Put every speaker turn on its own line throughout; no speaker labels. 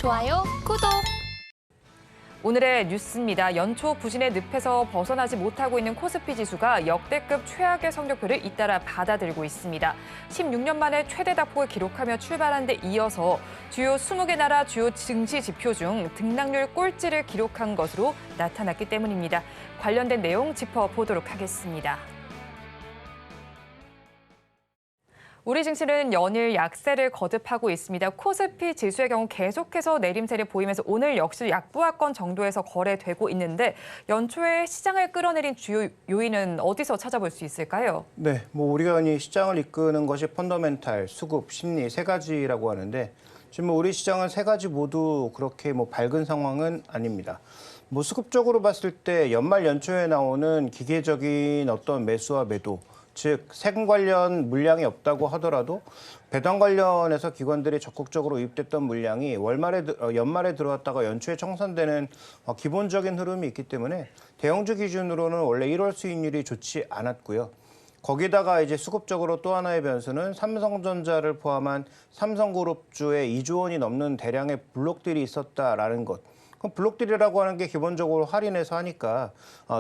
좋아요, 구독.
오늘의 뉴스입니다. 연초 부진의 늪에서 벗어나지 못하고 있는 코스피 지수가 역대급 최악의 성적표를 잇따라 받아들고 있습니다. 16년 만에 최대 낙폭을 기록하며 출발한 데 이어서 주요 20개 나라 주요 증시 지표 중 등락률 꼴찌를 기록한 것으로 나타났기 때문입니다. 관련된 내용 짚어보도록 하겠습니다. 우리 증시는 연일 약세를 거듭하고 있습니다. 코스피 지수의 경우 계속해서 내림세를 보이면서 오늘 역시 약보합권 정도에서 거래되고 있는데 연초에 시장을 끌어내린 주요 요인은 어디서 찾아볼 수 있을까요?
네, 우리가 흔히 시장을 이끄는 것이 펀더멘탈, 수급, 심리 세 가지라고 하는데 지금 우리 시장은 세 가지 모두 그렇게 밝은 상황은 아닙니다. 수급적으로 봤을 때 연말 연초에 나오는 기계적인 어떤 매수와 매도, 즉 세금 관련 물량이 없다고 하더라도 배당 관련해서 기관들이 적극적으로 유입됐던 물량이 연말에 들어왔다가 연초에 청산되는 기본적인 흐름이 있기 때문에 대형주 기준으로는 원래 1월 수익률이 좋지 않았고요. 거기다가 이제 수급적으로 또 하나의 변수는 삼성전자를 포함한 삼성그룹주에 2조 원이 넘는 대량의 블록들이 있었다라는 것. 그럼 블록딜이라고 하는 게 기본적으로 할인해서 하니까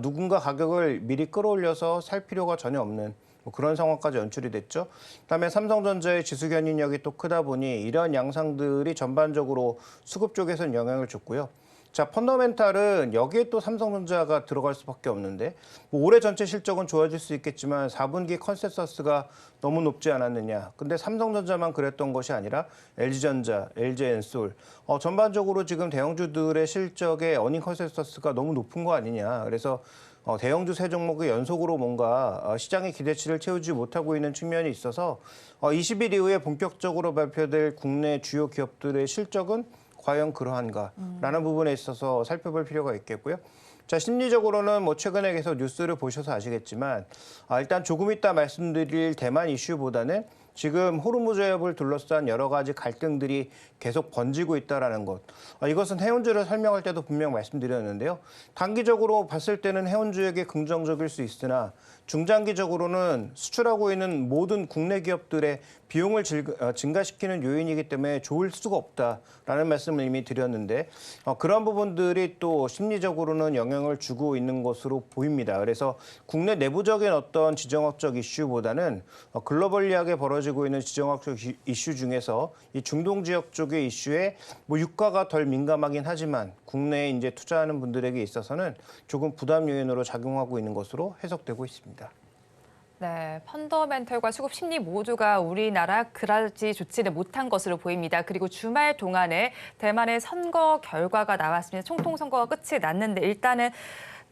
누군가 가격을 미리 끌어올려서 살 필요가 전혀 없는 그런 상황까지 연출이 됐죠. 그다음에 삼성전자의 지수 견인력이 또 크다 보니 이런 양상들이 전반적으로 수급 쪽에서는 영향을 줬고요. 자, 펀더멘탈은 여기에 또 삼성전자가 들어갈 수밖에 없는데 올해 전체 실적은 좋아질 수 있겠지만 4분기 컨센서스가 너무 높지 않았느냐. 근데 삼성전자만 그랬던 것이 아니라 LG전자, LG엔솔 전반적으로 지금 대형주들의 실적의 어닝 컨센서스가 너무 높은 거 아니냐. 그래서 대형주 세 종목이 연속으로 뭔가 시장의 기대치를 채우지 못하고 있는 측면이 있어서 20일 이후에 본격적으로 발표될 국내 주요 기업들의 실적은 과연 그러한가라는 부분에 있어서 살펴볼 필요가 있겠고요. 자, 심리적으로는 최근에 계속 뉴스를 보셔서 아시겠지만 일단 조금 이따 말씀드릴 대만 이슈보다는 지금 호르무즈 해협을 둘러싼 여러 가지 갈등들이 계속 번지고 있다는 것. 이것은 해운주를 설명할 때도 분명 말씀드렸는데요. 단기적으로 봤을 때는 해운주에게 긍정적일 수 있으나 중장기적으로는 수출하고 있는 모든 국내 기업들의 비용을 증가시키는 요인이기 때문에 좋을 수가 없다라는 말씀을 이미 드렸는데 그런 부분들이 또 심리적으로는 영향을 주고 있는 것으로 보입니다. 그래서 국내 내부적인 어떤 지정학적 이슈보다는 글로벌리하게 벌어지고 있는 지정학적 이슈 중에서 이 중동 지역 쪽의 이슈에 유가가 덜 민감하긴 하지만 국내에 이제 투자하는 분들에게 있어서는 조금 부담 요인으로 작용하고 있는 것으로 해석되고 있습니다.
네, 펀더멘털과 수급 심리 모두가 우리나라 그다지 좋지는 못한 것으로 보입니다. 그리고 주말 동안에 대만의 선거 결과가 나왔습니다. 총통 선거가 끝이 났는데 일단은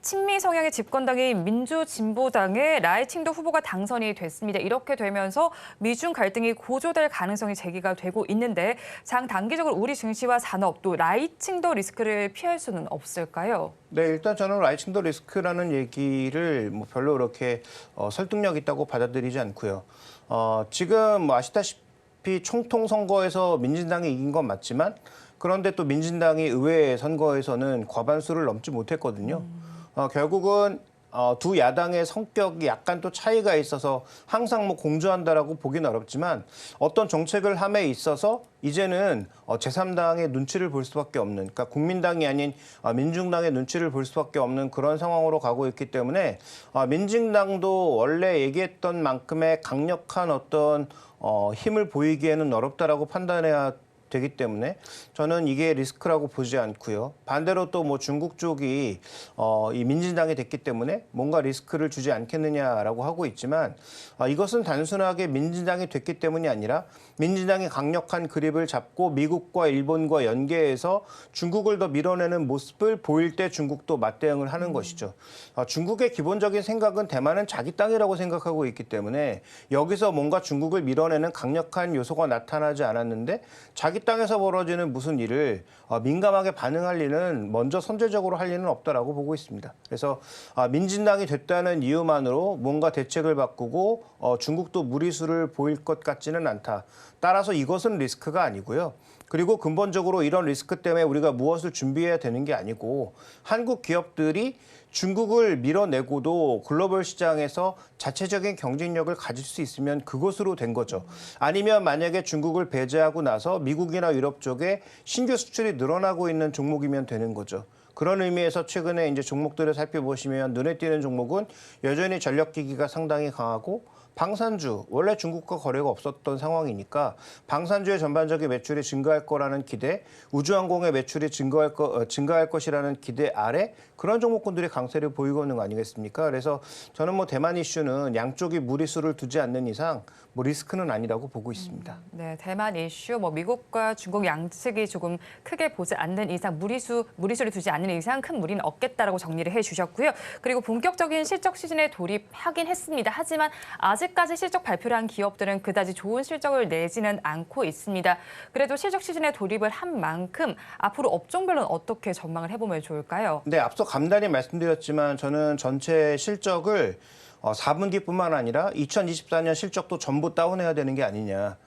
친미 성향의 집권당인 민주진보당의 라이칭도 후보가 당선이 됐습니다. 이렇게 되면서 미중 갈등이 고조될 가능성이 제기가 되고 있는데 장단기적으로 우리 증시와 산업 또 라이칭도 리스크를 피할 수는 없을까요?
네, 일단 저는 라이칭도 리스크라는 얘기를 별로 그렇게 설득력 있다고 받아들이지 않고요. 지금 아시다시피 총통 선거에서 민진당이 이긴 건 맞지만 그런데 또 민진당이 의회 선거에서는 과반수를 넘지 못했거든요. 결국은 두 야당의 성격이 약간 또 차이가 있어서 항상 공조한다라고 보기는 어렵지만 어떤 정책을 함에 있어서 이제는 제3당의 눈치를 볼 수밖에 없는, 그러니까 국민당이 아닌 민중당의 눈치를 볼 수밖에 없는 그런 상황으로 가고 있기 때문에 민진당도 원래 얘기했던 만큼의 강력한 어떤 힘을 보이기에는 어렵다라고 판단해야 되기 때문에 저는 이게 리스크라고 보지 않고요. 반대로 또 중국 쪽이 이 민진당이 됐기 때문에 뭔가 리스크를 주지 않겠느냐라고 하고 있지만 이것은 단순하게 민진당이 됐기 때문이 아니라 민진당이 강력한 그립을 잡고 미국과 일본과 연계해서 중국을 더 밀어내는 모습을 보일 때 중국도 맞대응을 하는 것이죠. 중국의 기본적인 생각은 대만은 자기 땅이라고 생각하고 있기 때문에 여기서 뭔가 중국을 밀어내는 강력한 요소가 나타나지 않았는데 자기 땅에서 벌어지는 무슨 일을 민감하게 반응할 리는 먼저 선제적으로 할 리는 없다라고 보고 있습니다. 그래서 민진당이 됐다는 이유만으로 뭔가 대책을 바꾸고 중국도 무리수를 보일 것 같지는 않다. 따라서 이것은 리스크가 아니고요. 그리고 근본적으로 이런 리스크 때문에 우리가 무엇을 준비해야 되는 게 아니고 한국 기업들이 중국을 밀어내고도 글로벌 시장에서 자체적인 경쟁력을 가질 수 있으면 그것으로 된 거죠. 아니면 만약에 중국을 배제하고 나서 미국이나 유럽 쪽에 신규 수출이 늘어나고 있는 종목이면 되는 거죠. 그런 의미에서 최근에 이제 종목들을 살펴보시면 눈에 띄는 종목은 여전히 전력기기가 상당히 강하고 방산주, 원래 중국과 거래가 없었던 상황이니까 방산주의 전반적인 매출이 증가할 거라는 기대, 우주항공의 매출이 증가할 것이라는 기대 아래 그런 종목군들이 강세를 보이고 있는 거 아니겠습니까? 그래서 저는 뭐 대만 이슈는 양쪽이 무리수를 두지 않는 이상 뭐 리스크는 아니라고 보고 있습니다.
네, 대만 이슈, 뭐 미국과 중국 양측이 조금 크게 보지 않는 이상 무리수를 두지 않는 이상 큰 무리는 없겠다라고 정리를 해주셨고요. 그리고 본격적인 실적 시즌에 돌입하긴 했습니다. 하지만 아직까지 실적 발표를 한 기업들은 그다지 좋은 실적을 내지는 않고 있습니다. 그래도 실적 시즌에 돌입을 한 만큼 앞으로 업종별로는 어떻게 전망을 해보면 좋을까요?
네, 앞서 간단히 말씀드렸지만 저는 전체 실적을 4분기뿐만 아니라 2024년 실적도 전부 다운해야 되는 게 아니냐.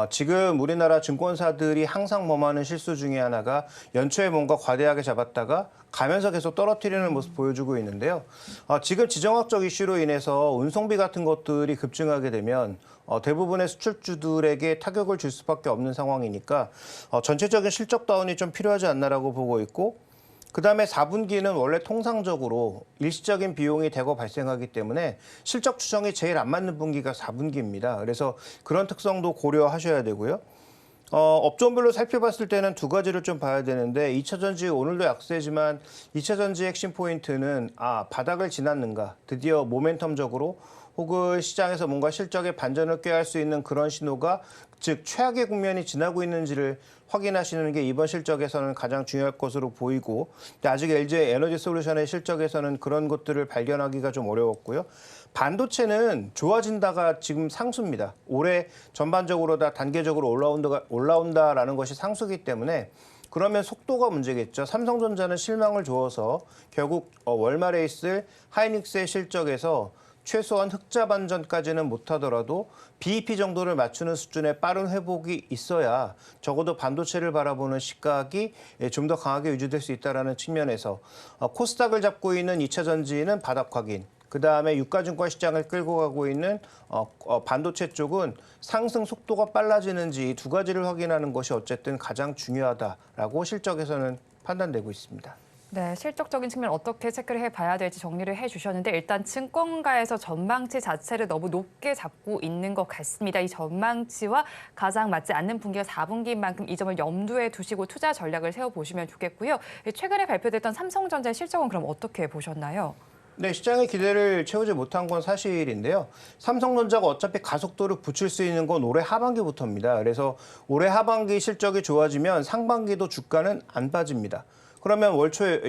지금 우리나라 증권사들이 항상 범하는 실수 중에 하나가 연초에 뭔가 과대하게 잡았다가 가면서 계속 떨어뜨리는 모습 보여주고 있는데요. 지금 지정학적 이슈로 인해서 운송비 같은 것들이 급증하게 되면 대부분의 수출주들에게 타격을 줄 수밖에 없는 상황이니까 전체적인 실적 다운이 좀 필요하지 않나라고 보고 있고 그다음에 4분기는 원래 통상적으로 일시적인 비용이 대거 발생하기 때문에 실적 추정이 제일 안 맞는 분기가 4분기입니다. 그래서 그런 특성도 고려하셔야 되고요. 업종별로 살펴봤을 때는 두 가지를 좀 봐야 되는데 2차 전지 오늘도 약세지만 2차 전지 핵심 포인트는 바닥을 지났는가 드디어 모멘텀적으로 혹은 시장에서 뭔가 실적의 반전을 꾀할 수 있는 그런 신호가 즉 최악의 국면이 지나고 있는지를 확인하시는 게 이번 실적에서는 가장 중요할 것으로 보이고 근데 아직 LG 에너지 솔루션의 실적에서는 그런 것들을 발견하기가 좀 어려웠고요. 반도체는 좋아진다가 지금 상수입니다. 올해 전반적으로 다 단계적으로 올라온다라는 것이 상수기 때문에 그러면 속도가 문제겠죠. 삼성전자는 실망을 주어서 결국 월말에 있을 하이닉스의 실적에서 최소한 흑자 반전까지는 못하더라도 BEP 정도를 맞추는 수준의 빠른 회복이 있어야 적어도 반도체를 바라보는 시각이 좀 더 강하게 유지될 수 있다는 측면에서 코스닥을 잡고 있는 2차 전지는 바닥 확인, 그다음에 유가증권 시장을 끌고 가고 있는 반도체 쪽은 상승 속도가 빨라지는지 두 가지를 확인하는 것이 어쨌든 가장 중요하다라고 실적에서는 판단되고 있습니다.
네, 실적적인 측면 어떻게 체크를 해봐야 될지 정리를 해주셨는데 일단 증권가에서 전망치 자체를 너무 높게 잡고 있는 것 같습니다. 이 전망치와 가장 맞지 않는 분기가 4분기인 만큼 이 점을 염두에 두시고 투자 전략을 세워보시면 좋겠고요. 최근에 발표됐던 삼성전자의 실적은 그럼 어떻게 보셨나요?
네, 시장의 기대를 채우지 못한 건 사실인데요. 삼성전자가 어차피 가속도를 붙일 수 있는 건 올해 하반기부터입니다. 그래서 올해 하반기 실적이 좋아지면 상반기도 주가는 안 빠집니다. 그러면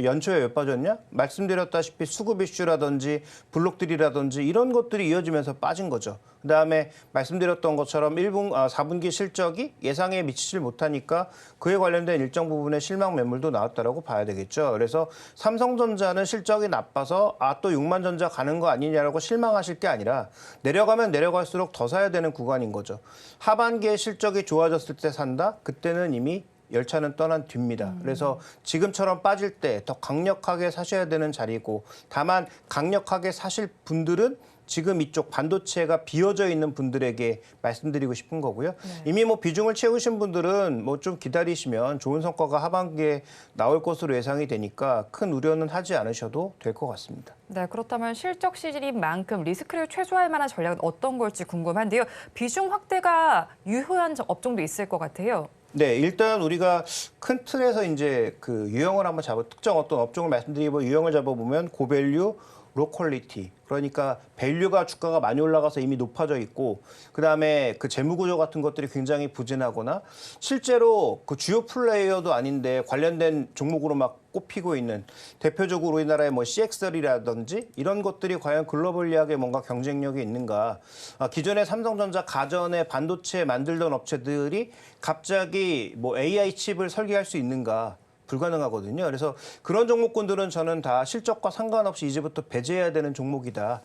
연초에 왜 빠졌냐? 말씀드렸다시피 수급 이슈라든지 블록들이라든지 이런 것들이 이어지면서 빠진 거죠. 그다음에 말씀드렸던 것처럼 4분기 실적이 예상에 미치질 못하니까 그에 관련된 일정 부분의 실망 매물도 나왔다라고 봐야 되겠죠. 그래서 삼성전자는 실적이 나빠서 또 6만 전자 가는 거 아니냐라고 실망하실 게 아니라 내려가면 내려갈수록 더 사야 되는 구간인 거죠. 하반기에 실적이 좋아졌을 때 산다? 그때는 이미 열차는 떠난 뒤입니다. 그래서 지금처럼 빠질 때 더 강력하게 사셔야 되는 자리고 다만 강력하게 사실 분들은 지금 이쪽 반도체가 비어져 있는 분들에게 말씀드리고 싶은 거고요. 네. 이미 뭐 비중을 채우신 분들은 뭐 좀 기다리시면 좋은 성과가 하반기에 나올 것으로 예상이 되니까 큰 우려는 하지 않으셔도 될 것 같습니다.
네, 그렇다면 실적 시즌인 만큼 리스크를 최소화할 만한 전략은 어떤 걸지 궁금한데요. 비중 확대가 유효한 업종도 있을 것 같아요.
네, 일단 우리가 큰 틀에서 이제 그 유형을 한번 특정 어떤 업종을 말씀드리고 유형을 잡아보면 고밸류, 로퀄리티. 그러니까 밸류가 주가가 많이 올라가서 이미 높아져 있고 그다음에 그 재무 구조 같은 것들이 굉장히 부진하거나 실제로 그 주요 플레이어도 아닌데 관련된 종목으로 막 꼽히고 있는 대표적으로 우리나라의 뭐 CXL이라든지 이런 것들이 과연 글로벌리하게 뭔가 경쟁력이 있는가. 기존에 삼성전자 가전에 반도체 만들던 업체들이 갑자기 뭐 AI 칩을 설계할 수 있는가. 불가능하거든요. 그래서 그런 종목군들은 저는 다 실적과 상관없이 이제부터 배제해야 되는 종목이다.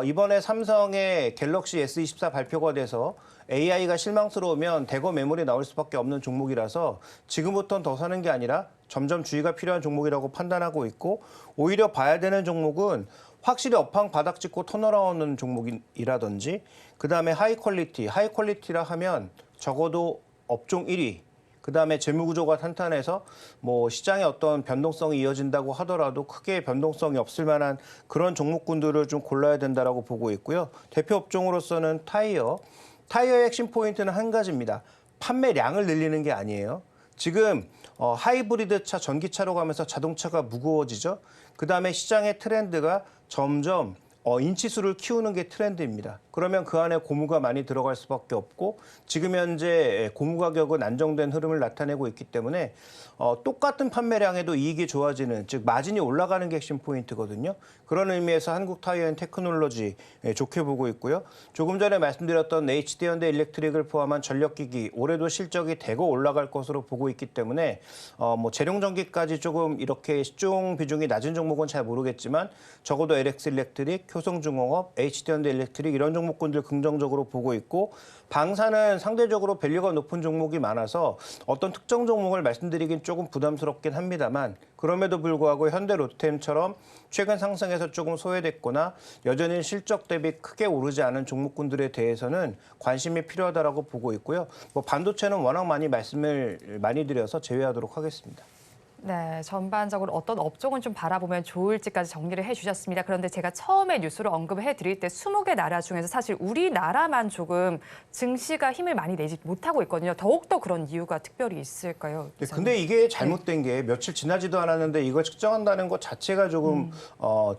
이번에 삼성의 갤럭시 S24 발표가 돼서 AI가 실망스러우면 대거 매물이 나올 수밖에 없는 종목이라서 지금부터는 더 사는 게 아니라 점점 주의가 필요한 종목이라고 판단하고 있고 오히려 봐야 되는 종목은 확실히 업황 바닥 찍고 턴어라운드 종목이라든지 그다음에 하이 퀄리티라 하면 적어도 업종 1위 그다음에 재무 구조가 탄탄해서 뭐 시장의 어떤 변동성이 이어진다고 하더라도 크게 변동성이 없을 만한 그런 종목군들을 좀 골라야 된다라고 보고 있고요. 대표 업종으로서는 타이어의 핵심 포인트는 한 가지입니다. 판매량을 늘리는 게 아니에요. 지금 하이브리드 차, 전기차로 가면서 자동차가 무거워지죠. 그다음에 시장의 트렌드가 점점 인치수를 키우는 게 트렌드입니다. 그러면 그 안에 고무가 많이 들어갈 수밖에 없고 지금 현재 고무 가격은 안정된 흐름을 나타내고 있기 때문에 똑같은 판매량에도 이익이 좋아지는 즉 마진이 올라가는 게 핵심 포인트거든요. 그런 의미에서 한국타이어앤테크놀로지 좋게 보고 있고요. 조금 전에 말씀드렸던 HD현대 일렉트릭을 포함한 전력기기 올해도 실적이 대거 올라갈 것으로 보고 있기 때문에 뭐 재룡전기까지 조금 이렇게 시총 비중이 낮은 종목은 잘 모르겠지만 적어도 LX 일렉트릭, 효성중공업, HD현대 일렉트릭 이런 종목군들 긍정적으로 보고 있고 방사는 상대적으로 밸류가 높은 종목이 많아서 어떤 특정 종목을 말씀드리긴 조금 부담스럽긴 합니다만 그럼에도 불구하고 현대 롯데템처럼 최근 상승에서 조금 소외됐거나 여전히 실적 대비 크게 오르지 않은 종목군들에 대해서는 관심이 필요하다라고 보고 있고요. 뭐 반도체는 워낙 말씀을 많이 드려서 제외하도록 하겠습니다.
네, 전반적으로 어떤 업종은 좀 바라보면 좋을지까지 정리를 해주셨습니다. 그런데 제가 처음에 뉴스로 언급을 해드릴 때 20개 나라 중에서 사실 우리나라만 조금 증시가 힘을 많이 내지 못하고 있거든요. 더욱더 그런 이유가 특별히 있을까요?
네, 근데 이게 잘못된 게 며칠 지나지도 않았는데 이걸 측정한다는 것 자체가 조금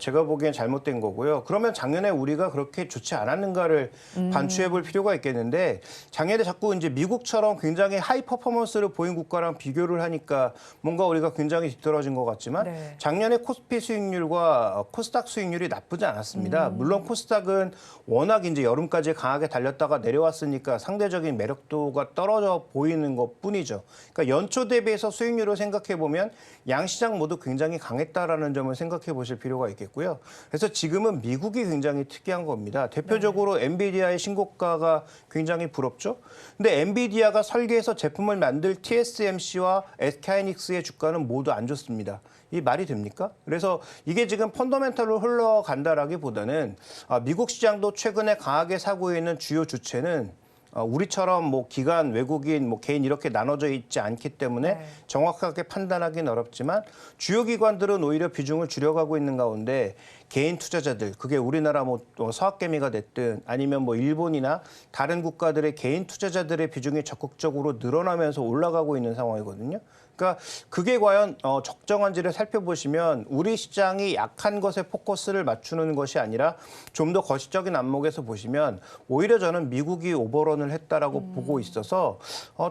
제가 보기엔 잘못된 거고요. 그러면 작년에 우리가 그렇게 좋지 않았는가를 반추해 볼 필요가 있겠는데 작년에 자꾸 이제 미국처럼 굉장히 하이 퍼포먼스를 보인 국가랑 비교를 하니까 뭔가 우리가 굉장히 뒤떨어진 것 같지만
네.
작년에 코스피 수익률과 코스닥 수익률이 나쁘지 않았습니다. 물론 코스닥은 워낙 이제 여름까지 강하게 달렸다가 내려왔으니까 상대적인 매력도가 떨어져 보이는 것뿐이죠. 그러니까 연초 대비해서 수익률을 생각해 보면 양 시장 모두 굉장히 강했다라는 점을 생각해 보실 필요가 있겠고요. 그래서 지금은 미국이 굉장히 특이한 겁니다. 대표적으로 엔비디아의 신고가가 굉장히 부럽죠. 근데 엔비디아가 설계해서 제품을 만들 TSMC와 SK하이닉스의 주가는 모두 안 좋습니다. 이 말이 됩니까? 그래서 이게 지금 펀더멘털로 흘러간다라기보다는 미국 시장도 최근에 강하게 사고 있는 주요 주체는 우리처럼 뭐 기관, 외국인, 뭐 개인 이렇게 나눠져 있지 않기 때문에
네.
정확하게 판단하기는 어렵지만 주요 기관들은 오히려 비중을 줄여가고 있는 가운데 개인 투자자들, 그게 우리나라 뭐 서학개미가 됐든 아니면 뭐 일본이나 다른 국가들의 개인 투자자들의 비중이 적극적으로 늘어나면서 올라가고 있는 상황이거든요. 그러니까 그게 과연 적정한지를 살펴보시면 우리 시장이 약한 것에 포커스를 맞추는 것이 아니라 좀 더 거시적인 안목에서 보시면 오히려 저는 미국이 오버런을 했다라고 보고 있어서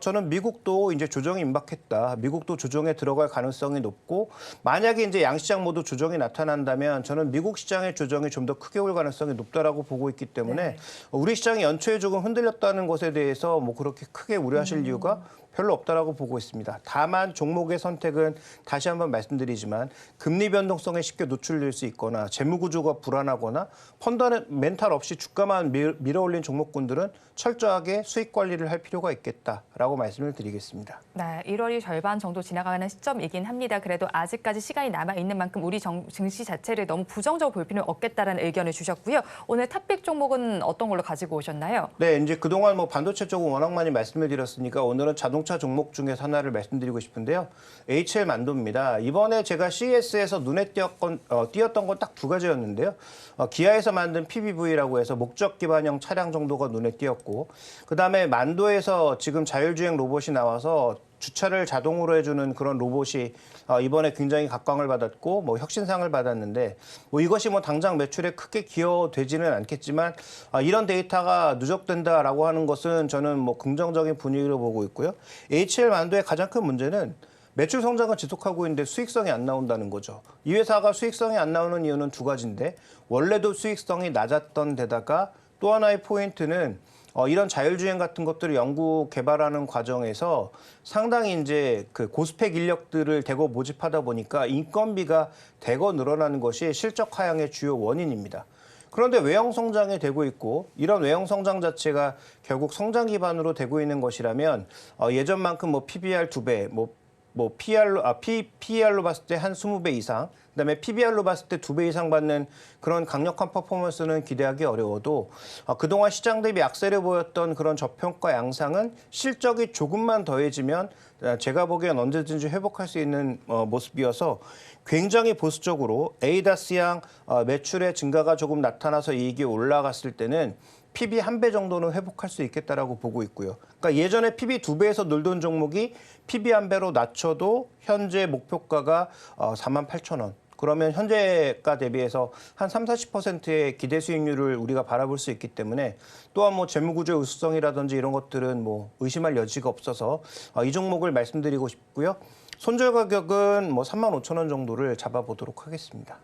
저는 미국도 이제 조정이 임박했다. 미국도 조정에 들어갈 가능성이 높고 만약에 이제 양시장 모두 조정이 나타난다면 저는 미국 시장의 조정이 좀 더 크게 올 가능성이 높다라고 보고 있기 때문에
네.
우리 시장이 연초에 조금 흔들렸다는 것에 대해서 뭐 그렇게 크게 우려하실 이유가 별로 없다라고 보고 있습니다. 다만 종목의 선택은 다시 한번 말씀드리지만 금리 변동성에 쉽게 노출될 수 있거나 재무 구조가 불안하거나 펀더멘탈 없이 주가만 밀어올린 종목군들은 철저하게 수익 관리를 할 필요가 있겠다라고 말씀을 드리겠습니다.
네, 1월이 절반 정도 지나가는 시점이긴 합니다. 그래도 아직까지 시간이 남아있는 만큼 우리 증시 자체를 너무 부정적으로 볼 필요는 없겠다라는 의견을 주셨고요. 오늘 탑픽 종목은 어떤 걸로 가지고 오셨나요?
네, 이제 그동안 뭐 반도체 쪽은 워낙 많이 말씀을 드렸으니까 오늘은 자동차 종목 중에서 하나를 말씀드리고 싶은데요. HL 만도입니다. 이번에 제가 CES에서 눈에 띄었던 건 딱 두 가지였는데요. 기아에서 만든 PBV라고 해서 목적 기반형 차량 정도가 눈에 띄었고 그다음에 만도에서 지금 자율주행 로봇이 나와서 주차를 자동으로 해주는 그런 로봇이 이번에 굉장히 각광을 받았고 뭐 혁신상을 받았는데 뭐 이것이 뭐 당장 매출에 크게 기여되지는 않겠지만 이런 데이터가 누적된다라고 하는 것은 저는 뭐 긍정적인 분위기로 보고 있고요. HL 만도의 가장 큰 문제는 매출 성장은 지속하고 있는데 수익성이 안 나온다는 거죠. 이 회사가 수익성이 안 나오는 이유는 두 가지인데 원래도 수익성이 낮았던 데다가 또 하나의 포인트는 이런 자율주행 같은 것들을 연구 개발하는 과정에서 상당히 이제 그 고스펙 인력들을 대거 모집하다 보니까 인건비가 대거 늘어나는 것이 실적 하향의 주요 원인입니다. 그런데 외형 성장이 되고 있고 이런 외형 성장 자체가 결국 성장 기반으로 되고 있는 것이라면 예전만큼 뭐 PBR 2배, PER로 봤을 때 한 20배 이상, 그다음에 PBR로 봤을 때 2배 이상 받는 그런 강력한 퍼포먼스는 기대하기 어려워도 그동안 시장 대비 약세를 보였던 그런 저평가 양상은 실적이 조금만 더해지면 제가 보기엔 언제든지 회복할 수 있는 모습이어서 굉장히 보수적으로 에이다스양 매출의 증가가 조금 나타나서 이익이 올라갔을 때는 PB 1배 정도는 회복할 수 있겠다라고 보고 있고요. 그러니까 예전에 PB 2배에서 놀던 종목이 PB 1배로 낮춰도 현재 목표가가 48,000원. 그러면 현재가 대비해서 한 30-40%의 기대 수익률을 우리가 바라볼 수 있기 때문에 또한 뭐 재무구조의 우수성이라든지 이런 것들은 뭐 의심할 여지가 없어서 이 종목을 말씀드리고 싶고요. 손절 가격은 뭐 35,000원 정도를 잡아보도록 하겠습니다.